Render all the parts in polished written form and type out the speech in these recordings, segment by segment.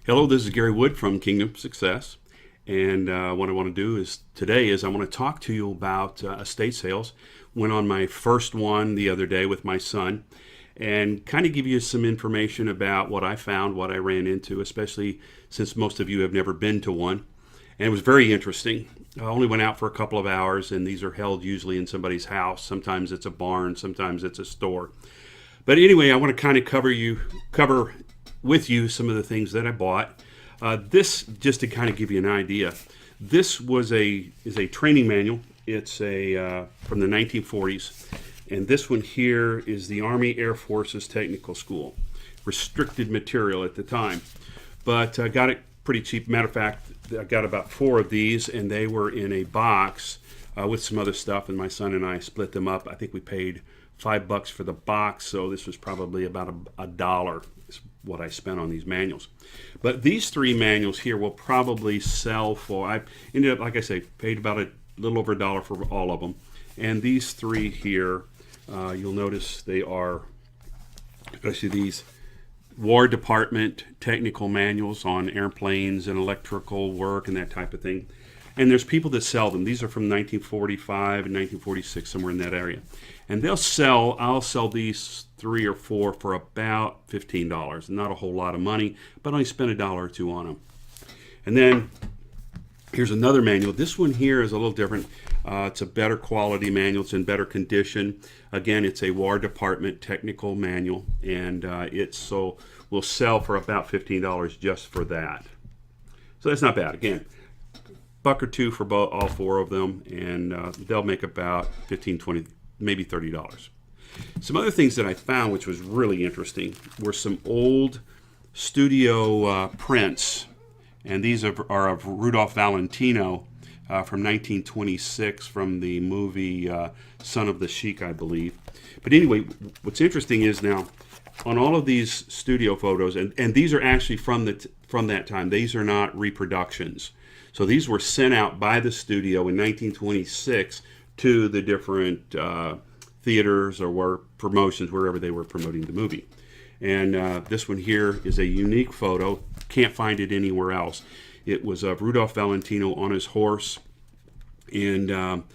Hello, this is Gary Wood from Kingdom Success. And what I want to do today is I want to talk to you about estate sales. Went on my first one the other day with my son and kind of give you some information about what I found, what I ran into, especially since most of you have never been to one. And it was very interesting. I only went out for a couple of hours, and these are held usually in somebody's house. Sometimes it's a barn, sometimes it's a store. But anyway, I want to kind of cover with you some of the things that I bought. This, just to kind of give you an idea, this is a training manual. It's from the 1940s, and this one here is the Army Air Force's Technical School, restricted material at the time, but I got it pretty cheap. Matter of fact, I got about 4 of these, and they were in a box with some other stuff, and my son and I split them up. I think we paid $5 for the box, so this was probably about a dollar is what I spent on these manuals. But these 3 manuals here will probably sell for, I ended up, like I say, paid about a little over a dollar for all of them. And these 3 here, you'll notice they are, especially these War Department technical manuals on airplanes and electrical work and that type of thing. And there's people that sell them. These are from 1945 and 1946, somewhere in that area. And I'll sell these 3 or 4 for about $15. Not a whole lot of money, but I only spent $1 or 2 on them. And then here's another manual. This one here is a little different. It's a better quality manual. It's in better condition. Again, it's a War Department technical manual, and will sell for about $15 just for that. So that's not bad. Again, $1 or 2 for all 4 of them, and they'll make about $15, $20, maybe $30. Some other things that I found, which was really interesting, were some old studio prints, and these are of Rudolph Valentino from 1926 from the movie Son of the Sheik, I believe. But anyway, what's interesting is now on all of these studio photos, and these are actually from that time. These are not reproductions. So these were sent out by the studio in 1926 to the different theaters or promotions, wherever they were promoting the movie. And this one here is a unique photo. Can't find it anywhere else. It was of Rudolph Valentino on his horse. And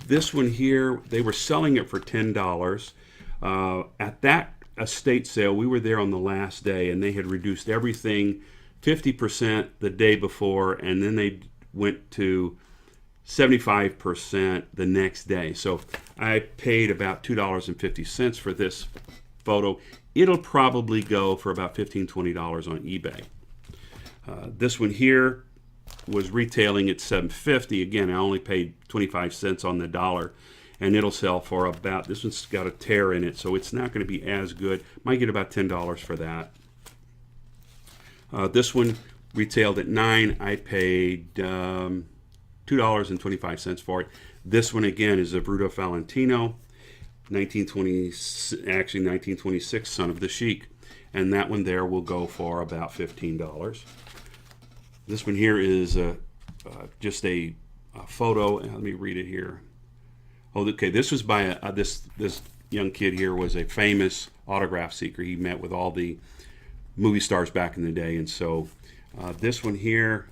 this one here, they were selling it for $10. At that estate sale, we were there on the last day, and they had reduced everything 50% the day before, and then they went to 75% the next day. So I paid about $2.50 for this photo. It'll probably go for about $15, $20 on eBay. This one here was retailing at $7.50. Again, I only paid 25 cents on the dollar, and it'll sell for about, this one's got a tear in it, so it's not going to be as good. Might get about $10 for that. This one retailed at $9. I paid $2.25 for it. This one again is of Rudolph Valentino, 1926, Son of the Sheik, and that one there will go for about $15. This one here is just a photo. Let me read it here. Oh, okay. This was by this young kid here was a famous autograph seeker. He met with all the movie stars back in the day, and so this one here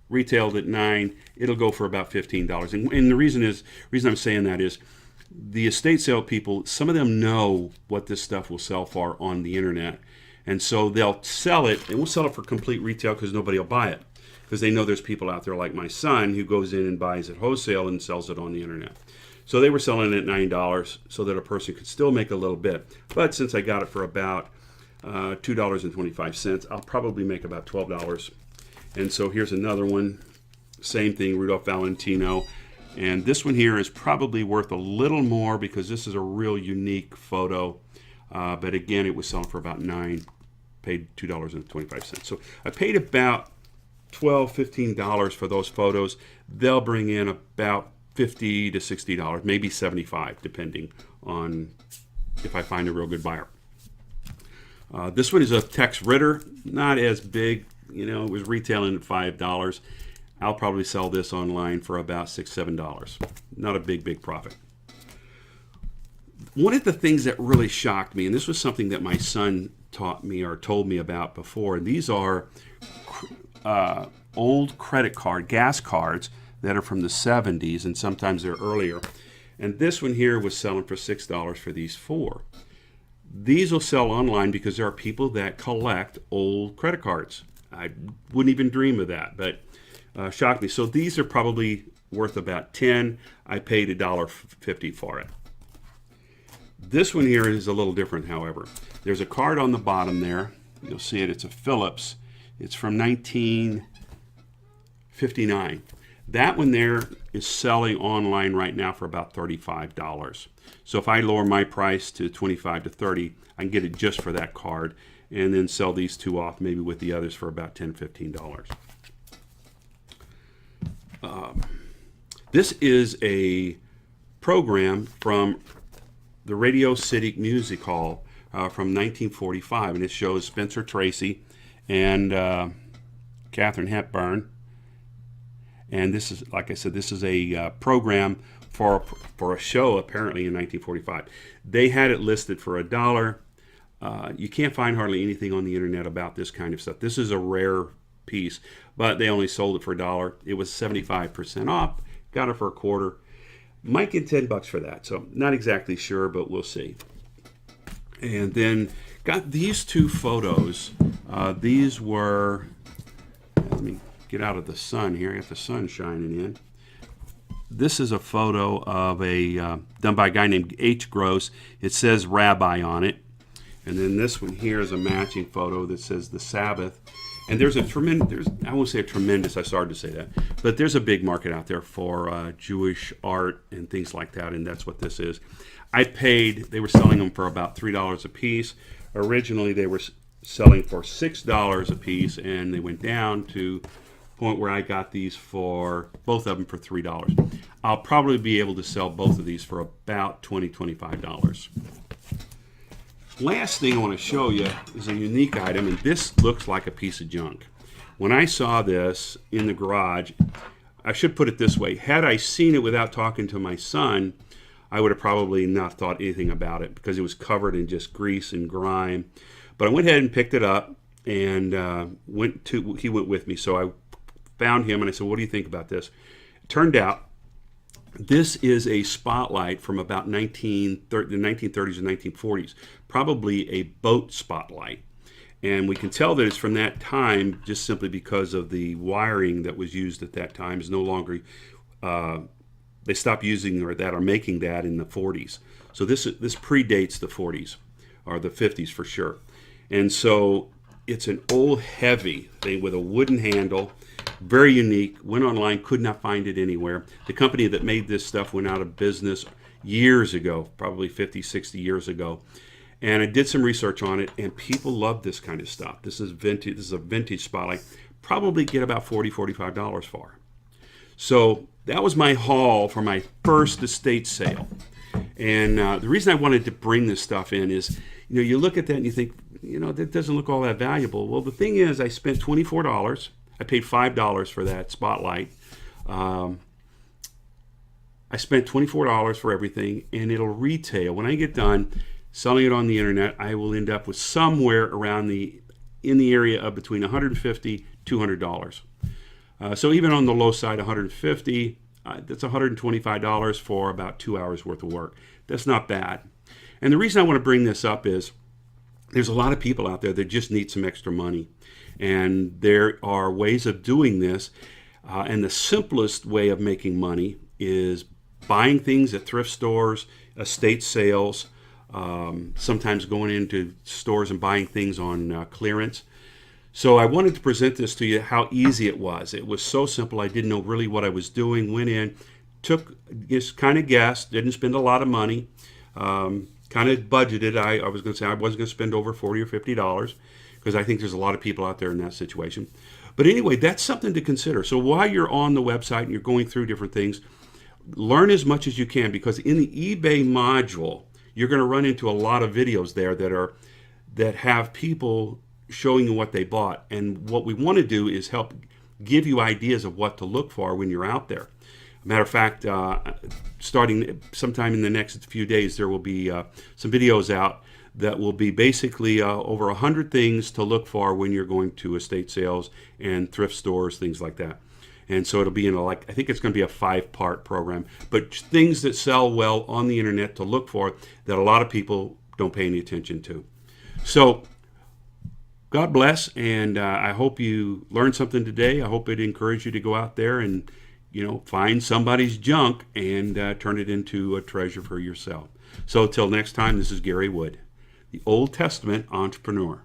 retailed at $9. It'll go for about $15. And the reason I'm saying that is the estate sale people, some of them know what this stuff will sell for on the internet. And so they'll sell it, and we'll sell it for complete retail because nobody will buy it. Because they know there's people out there like my son who goes in and buys it wholesale and sells it on the internet. So they were selling it at $9 so that a person could still make a little bit. But since I got it for about $2.25, I'll probably make about $12. And so here's another one. Same thing, Rudolph Valentino. And this one here is probably worth a little more because this is a real unique photo. But again, it was selling for about $9. Paid $2.25. So I paid about $12, $15 for those photos. They'll bring in about $50 to $60, maybe $75, depending on if I find a real good buyer. This one is a Tex Ritter, not as big. It was retailing at $5. I'll probably sell this online for about $6, $7. Not a big profit. One of the things that really shocked me, and this was something that my son taught me or told me about before. And these are old credit card, gas cards that are from the 70s, and sometimes they're earlier. And this one here was selling for $6 for these 4. These will sell online because there are people that collect old credit cards. I wouldn't even dream of that, but shocked me. So these are probably worth about 10. I paid $1.50 for it. This one here is a little different, however. There's a card on the bottom there. You'll see it. It's a Phillips. It's from 1959. That one there is selling online right now for about $35. So if I lower my price to $25 to $30, I can get it just for that card, and then sell these 2 off maybe with the others for about $10, $15. This is a program from the Radio City Music Hall from 1945, and it shows Spencer Tracy and Katharine Hepburn. And this is, like I said, this is a program for a show apparently in 1945. They had it listed for $1. You can't find hardly anything on the internet about this kind of stuff. This is a rare piece, but they only sold it for $1. It was 75% off. Got it for a quarter. Might get $10 for that. So not exactly sure, but we'll see. And then got these 2 photos. These were, let me get out of the sun here. I got the sun shining in. This is a photo of a done by a guy named H. Gross. It says Rabbi on it. And then this one here is a matching photo that says the Sabbath. And there's a tremendous, I won't say a tremendous, I started to say that, but there's a big market out there for Jewish art and things like that, and that's what this is. I paid, they were selling them for about $3 a piece. Originally they were selling for $6 a piece, and they went down to the point where I got these for, both of them for $3. I'll probably be able to sell both of these for about $20, $25. Last thing I want to show you is a unique item, and this looks like a piece of junk. When I saw this in the garage, I should put it this way. Had I seen it without talking to my son, I would have probably not thought anything about it because it was covered in just grease and grime. But I went ahead and picked it up, and he went with me. So I found him, and I said, what do you think about this? It turned out this is a spotlight from about the 1930s and 1940s, probably a boat spotlight. And we can tell that it's from that time just simply because of the wiring that was used at that time is no longer, they stopped using that or making that in the 40s. So this predates the 40s or the 50s for sure. And so it's an old heavy thing with a wooden handle. Very unique. Went online, could not find it anywhere. The company that made this stuff went out of business years ago, probably 50, 60 years ago. And I did some research on it, and people love this kind of stuff. This is vintage. This is a vintage spotlight. Probably get about $40, $45 for. So that was my haul for my first estate sale. And the reason I wanted to bring this stuff in is, you look at that and you think, that doesn't look all that valuable. Well, the thing is, I spent $24. I paid $5 for that spotlight. I spent $24 for everything, and it'll retail. When I get done selling it on the internet, I will end up with somewhere around in the area of between $150 $200. So even on the low side, $150, that's $125 for about 2 hours worth of work. That's not bad. And the reason I want to bring this up is there's a lot of people out there that just need some extra money. And there are ways of doing this. And the simplest way of making money is buying things at thrift stores, estate sales, sometimes going into stores and buying things on clearance. So I wanted to present this to you, how easy it was. It was so simple. I didn't know really what I was doing. Went in, just kind of guessed, didn't spend a lot of money, kind of budgeted. I was going to say I wasn't going to spend over $40 or $50 because I think there's a lot of people out there in that situation. But anyway, that's something to consider. So while you're on the website and you're going through different things, learn as much as you can, because in the eBay module, you're going to run into a lot of videos there that have people showing you what they bought. And what we want to do is help give you ideas of what to look for when you're out there. Matter of fact, starting sometime in the next few days, there will be some videos out that will be basically over 100 things to look for when you're going to estate sales and thrift stores, things like that. And so it'll be in I think it's going to be a 5-part program, but things that sell well on the internet to look for that a lot of people don't pay any attention to. So God bless, and I hope you learned something today. I hope it encouraged you to go out there and, find somebody's junk and turn it into a treasure for yourself. So till next time, this is Gary Wood, the Old Testament entrepreneur.